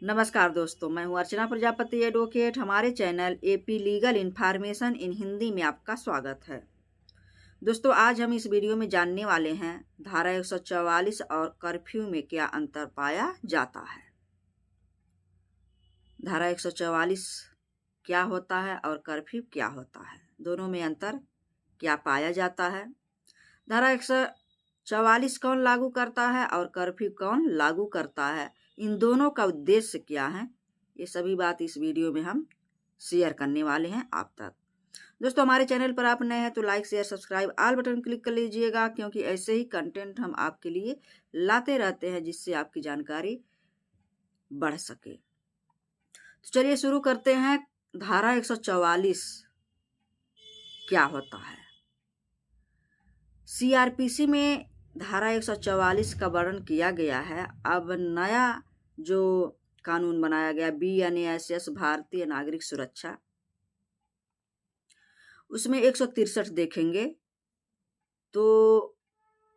नमस्कार दोस्तों, मैं हूं अर्चना प्रजापति एडवोकेट। हमारे channel AP legal information in Hindi में आपका स्वागत है। दोस्तों, आज हम इस वीडियो में जानने वाले हैं धारा 144 और कर्फ्यू में क्या अंतर पाया जाता है। धारा 144 क्या होता है और कर्फ्यू क्या होता है, दोनों में अंतर क्या पाया जाता है। धारा 144 कौन लागू करता है और कर्फ्यू कौन लागू करता है, इन दोनों का उद्देश्य क्या है, ये सभी बात इस वीडियो में हम शेयर करने वाले हैं आप तक। दोस्तों, हमारे चैनल पर आप नए हैं तो like share subscribe all button click कर लीजिएगा, क्योंकि ऐसे ही कंटेंट हम आपके लिए लाते रहते हैं जिससे आपकी जानकारी बढ़ सके। तो चलिए शुरू करते हैं। धारा 144 क्या होता है। सीआरपीसी में धारा 144 का वर्णन किया गया है। अब नया जो कानून बनाया गया BNASS भारतीय नागरिक सुरक्षा, उसमें 163 देखेंगे तो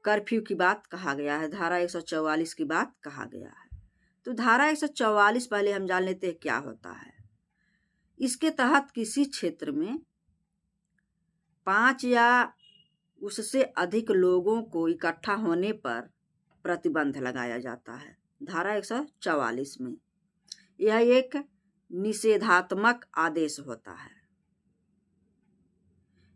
कर्फ्यू की बात कहा गया है, धारा 144 की बात कहा गया है। तो धारा 144 पहले हम जान लेते हैं क्या होता है। इसके तहत किसी क्षेत्र में 5 या उससे अधिक लोगों को इकट्ठा होने पर प्रतिबंध लगाया जाता है। धारा 144 में यह एक निषेधात्मक आदेश होता है।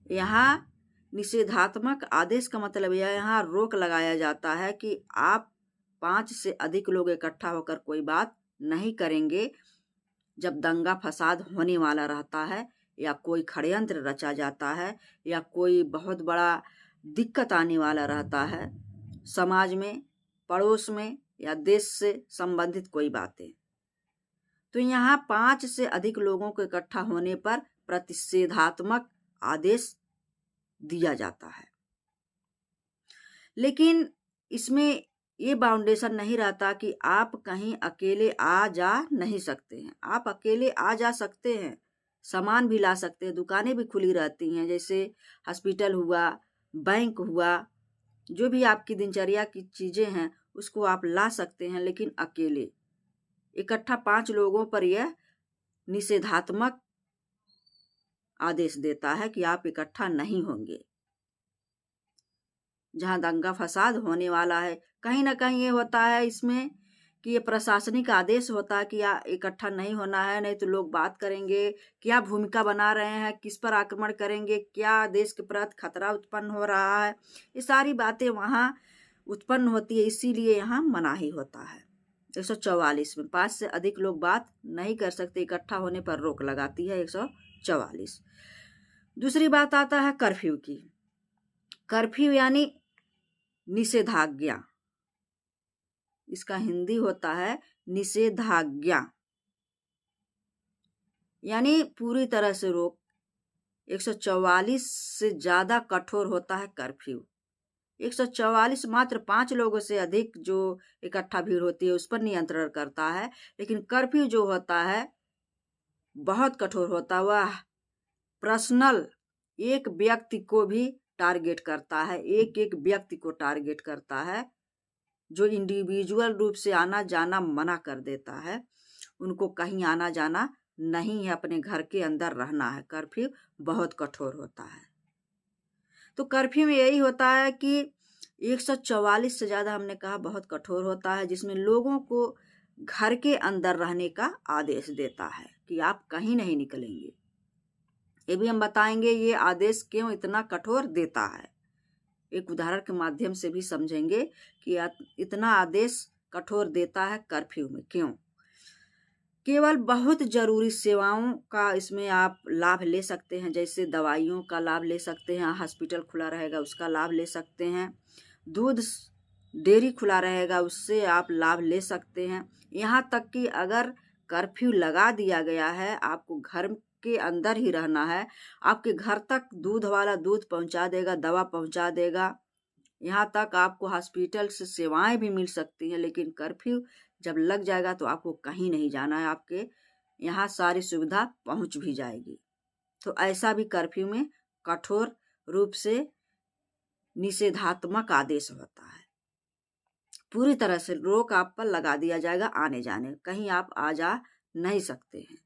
यहाँ निषेधात्मक आदेश का मतलब यह यहाँ रोक लगाया जाता है कि आप 5 से अधिक लोग इकट्ठा होकर कोई बात नहीं करेंगे जब दंगा फसाद होने वाला रहता है, या कोई षड्यंत्र रचा जाता है, या कोई बहुत बड़ा दिक्कत आने वाला रहता है समाज में, पड़ोस में, या देश से संबंधित कोई बातें। तो यहाँ 5 से अधिक लोगों को इकट्ठा होने पर प्रतिषेधात्मक आदेश दिया जाता है। लेकिन इसमें ये बाउंडेशन नहीं रहता कि आप कहीं अकेले आ जा नहीं सकते हैं। आप अकेले आ जा सकते हैं, सामान भी ला सकते हैं, दुकानें भी खुली रहती हैं, जैसे हॉस्पिटल हुआ, बैंक हुआ, जो भी आपकी दिनचर्या की चीज़ें हैं उसको आप ला सकते हैं। लेकिन अकेले इकट्ठा 5 लोगों पर यह निषेधात्मक आदेश देता है कि आप इकट्ठा नहीं होंगे जहां दंगा फसाद होने वाला है। कहीं ना कहीं ये होता है इसमें कि ये प्रशासनिक आदेश होता है कि इकट्ठा नहीं होना है, नहीं तो लोग बात करेंगे, क्या भूमिका बना रहे हैं, किस पर आक्रमण करेंगे, क्या देश के प्रति खतरा उत्पन्न हो रहा है, ये सारी बातें वहाँ उत्पन्न होती है। इसीलिए यहाँ मनाही होता है। 144 में 5 से अधिक लोग बात नहीं कर सकते, इकट्ठा होने पर रोक लगाती है 144। दूसरी बात आता है कर्फ्यू की। कर्फ्यू यानी निषेधाज्ञा, इसका हिंदी होता है निषेधाज्ञा, यानी पूरी तरह से रोक। 144 से ज्यादा कठोर होता है कर्फ्यू। 144 मात्र 5 लोगों से अधिक जो इकट्ठा भीड़ होती है उस पर नियंत्रण करता है, लेकिन कर्फ्यू जो होता है बहुत कठोर होता है। वह पर्सनल एक व्यक्ति को भी टारगेट करता है, एक एक व्यक्ति को टारगेट करता है। जो इंडिविजुअल रूप से आना जाना मना कर देता है, उनको कहीं आना जाना नहीं है, अपने घर के अंदर रहना है। कर्फ्यू बहुत कठोर होता है। तो कर्फ्यू में यही होता है कि 144 से ज़्यादा हमने कहा बहुत कठोर होता है, जिसमें लोगों को घर के अंदर रहने का आदेश देता है कि आप कहीं नहीं निकलेंगे। ये भी हम बताएंगे ये आदेश क्यों इतना कठोर देता है, एक उदाहरण के माध्यम से भी समझेंगे कि इतना आदेश कठोर देता है कर्फ्यू में क्यों। केवल बहुत जरूरी सेवाओं का इसमें आप लाभ ले सकते हैं, जैसे दवाइयों का लाभ ले सकते हैं, हॉस्पिटल खुला रहेगा उसका लाभ ले सकते हैं, दूध डेयरी खुला रहेगा उससे आप लाभ ले सकते हैं। यहाँ तक कि अगर कर्फ्यू लगा दिया गया है, आपको घर के अंदर ही रहना है, आपके घर तक दूध वाला दूध पहुंचा देगा, दवा पहुंचा देगा, यहाँ तक आपको हॉस्पिटल से सेवाएं भी मिल सकती हैं। लेकिन कर्फ्यू जब लग जाएगा तो आपको कहीं नहीं जाना है, आपके यहाँ सारी सुविधा पहुंच भी जाएगी। तो ऐसा भी कर्फ्यू में कठोर रूप से निषेधात्मक आदेश होता है। पूरी तरह से रोक आप पर लगा दिया जाएगा आने जाने, कहीं आप आ जा नहीं सकते हैं।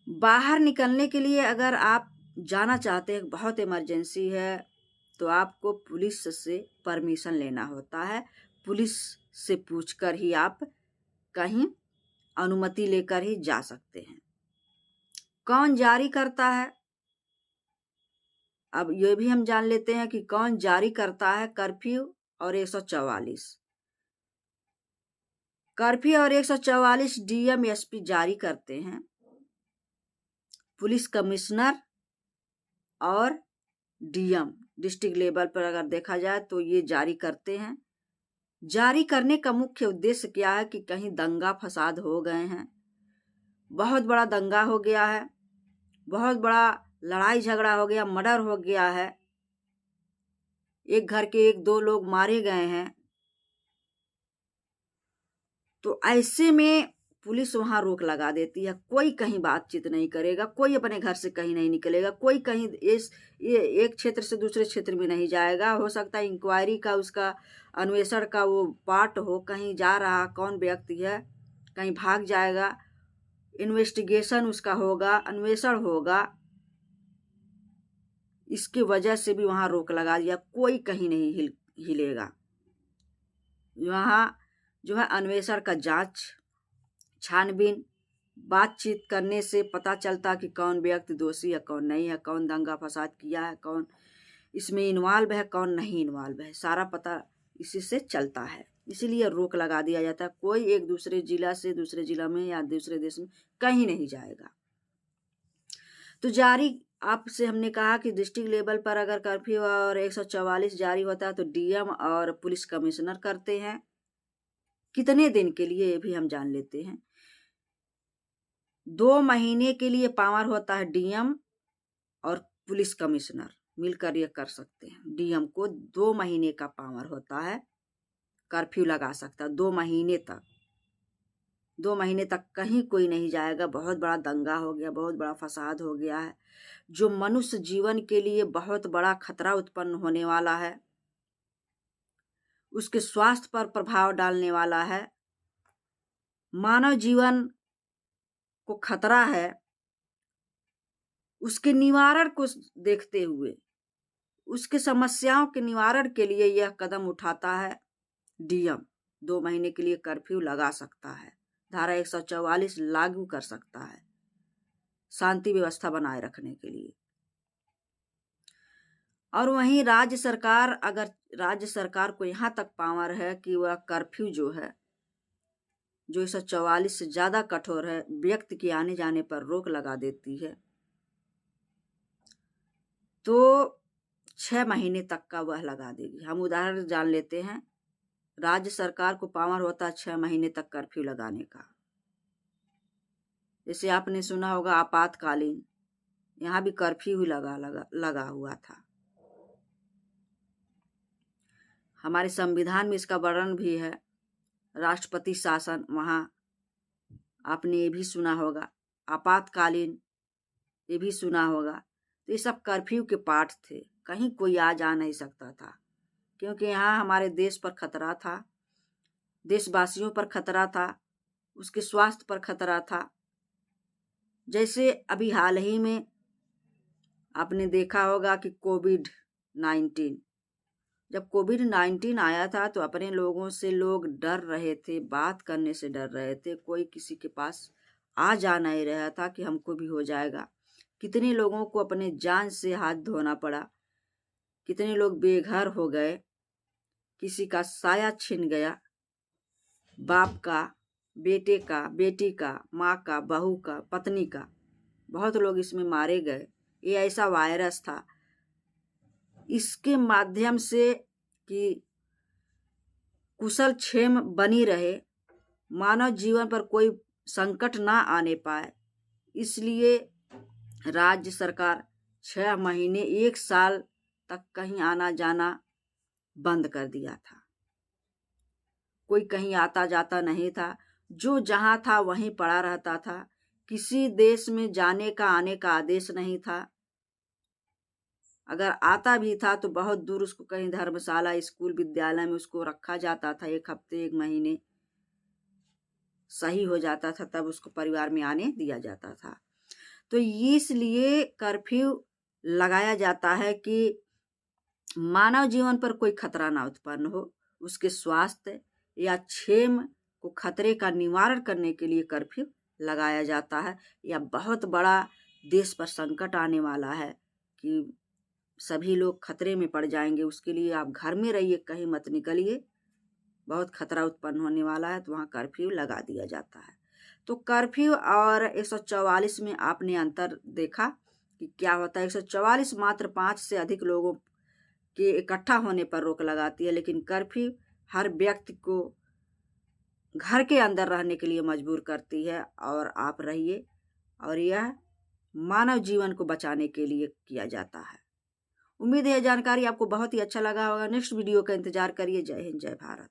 बाहर निकलने के लिए अगर आप जाना चाहते हैं, बहुत इमरजेंसी है, तो आपको पुलिस से परमिशन लेना होता है। पुलिस से पूछकर ही आप कहीं अनुमति लेकर ही जा सकते हैं। कौन जारी करता है, अब ये भी हम जान लेते हैं कि कौन जारी करता है कर्फ्यू और 144। कर्फ्यू और 144 डीएम एसपी जारी करते हैं। पुलिस कमिश्नर और डीएम डिस्ट्रिक्ट लेवल पर अगर देखा जाए तो ये जारी करते हैं। जारी करने का मुख्य उद्देश्य क्या है कि कहीं दंगा फसाद हो गए हैं, बहुत बड़ा दंगा हो गया है, बहुत बड़ा लड़ाई झगड़ा हो गया, मर्डर हो गया है, एक घर के 1-2 लोग मारे गए हैं, तो ऐसे में पुलिस वहां रोक लगा देती है। कोई कहीं बातचीत नहीं करेगा, कोई अपने घर से कहीं नहीं निकलेगा, कोई कहीं ये एक क्षेत्र से दूसरे क्षेत्र में नहीं जाएगा। हो सकता है इंक्वायरी का, उसका अन्वेषण का वो पार्ट हो, कहीं जा रहा कौन व्यक्ति है, कहीं भाग जाएगा, इन्वेस्टिगेशन उसका होगा, अन्वेषण होगा। इसकी वजह से भी वहां रोक लगा दिया, कोई कहीं नहीं हिलेगा। वहां जो है अन्वेषण का जांच छानबीन बातचीत करने से पता चलता कि कौन व्यक्ति दोषी है, कौन नहीं है, कौन दंगा फसाद किया है, कौन इसमें इन्वॉल्व है, कौन नहीं इन्वॉल्व है, सारा पता इसी से चलता है। इसीलिए रोक लगा दिया जाता है। कोई एक दूसरे जिला से दूसरे जिला में या दूसरे देश में कहीं नहीं जाएगा। तो जारी आपसे हमने कहा कि डिस्ट्रिक्ट लेवल पर अगर कर्फ्यू और 144 जारी होता है तो डीएम और पुलिस कमिश्नर करते हैं। कितने दिन के लिए ये भी हम जान लेते हैं। 2 महीने के लिए पावर होता है डीएम और पुलिस कमिश्नर मिलकर ये कर सकते हैं। डीएम को 2 महीने का पावर होता है, कर्फ्यू लगा सकता है 2 महीने तक। 2 महीने तक कहीं कोई नहीं जाएगा। बहुत बड़ा दंगा हो गया, बहुत बड़ा फसाद हो गया है, जो मनुष्य जीवन के लिए बहुत बड़ा खतरा उत्पन्न होने वाला है, उसके स्वास्थ्य पर प्रभाव डालने वाला है, मानव जीवन को खतरा है। उसके निवारण को देखते हुए, उसके समस्याओं के निवारण के लिए यह कदम उठाता है डीएम। 2 महीने के लिए कर्फ्यू लगा सकता है, धारा 144 लागू कर सकता है शांति व्यवस्था बनाए रखने के लिए। और वहीं राज्य सरकार, अगर राज्य सरकार को यहाँ तक पावर है कि वह कर्फ्यू जो है, जो 144 से ज़्यादा कठोर है, व्यक्ति के आने जाने पर रोक लगा देती है, तो 6 महीने तक का वह लगा देगी। हम उदाहरण जान लेते हैं। राज्य सरकार को पावर होता है 6 महीने तक कर्फ्यू लगाने का। जैसे आपने सुना होगा आपातकालीन, यहाँ भी कर्फ्यू ही लगा हुआ था। हमारे संविधान में इसका वर्णन भी है, राष्ट्रपति शासन, वहाँ आपने ये भी सुना होगा, आपातकालीन ये भी सुना होगा। तो ये सब कर्फ्यू के पार्ट थे, कहीं कोई आ जा नहीं सकता था, क्योंकि यहाँ हमारे देश पर खतरा था, देशवासियों पर खतरा था, उसके स्वास्थ्य पर खतरा था। जैसे अभी हाल ही में आपने देखा होगा कि कोविड-19, जब कोविड-19 आया था तो अपने लोगों से लोग डर रहे थे, बात करने से डर रहे थे, कोई किसी के पास आ जा नहीं रहा था कि हमको भी हो जाएगा। कितने लोगों को अपने जान से हाथ धोना पड़ा, कितने लोग बेघर हो गए, किसी का साया छिन गया, बाप का, बेटे का, बेटी का, माँ का, बहू का, पत्नी का, बहुत लोग इसमें मारे गए। ये ऐसा वायरस था, इसके माध्यम से कि कुशल क्षेम बनी रहे, मानव जीवन पर कोई संकट ना आने पाए, इसलिए राज्य सरकार 6 महीने 1 साल तक कहीं आना जाना बंद कर दिया था। कोई कहीं आता जाता नहीं था, जो जहां था वहीं पड़ा रहता था। किसी देश में जाने का, आने का आदेश नहीं था। अगर आता भी था तो बहुत दूर उसको कहीं धर्मशाला, स्कूल, विद्यालय में उसको रखा जाता था। 1 हफ्ते 1 महीने सही हो जाता था, तब उसको परिवार में आने दिया जाता था। तो इसलिए कर्फ्यू लगाया जाता है कि मानव जीवन पर कोई खतरा ना उत्पन्न हो। उसके स्वास्थ्य या क्षेम को खतरे का निवारण करने के लिए कर्फ्यू लगाया जाता है। या बहुत बड़ा देश पर संकट आने वाला है कि सभी लोग खतरे में पड़ जाएंगे, उसके लिए आप घर में रहिए, कहीं मत निकलिए, बहुत खतरा उत्पन्न होने वाला है, तो वहाँ कर्फ्यू लगा दिया जाता है। तो कर्फ्यू और 144 में आपने अंतर देखा कि क्या होता है। 144 मात्र 5 से अधिक लोगों के इकट्ठा होने पर रोक लगाती है, लेकिन कर्फ्यू हर व्यक्ति को घर के अंदर रहने के लिए मजबूर करती है और आप रहिए, और यह मानव जीवन को बचाने के लिए किया जाता है। उम्मीद है यह जानकारी आपको बहुत ही अच्छा लगा होगा। नेक्स्ट वीडियो का इंतजार करिए। जय हिंद, जय भारत।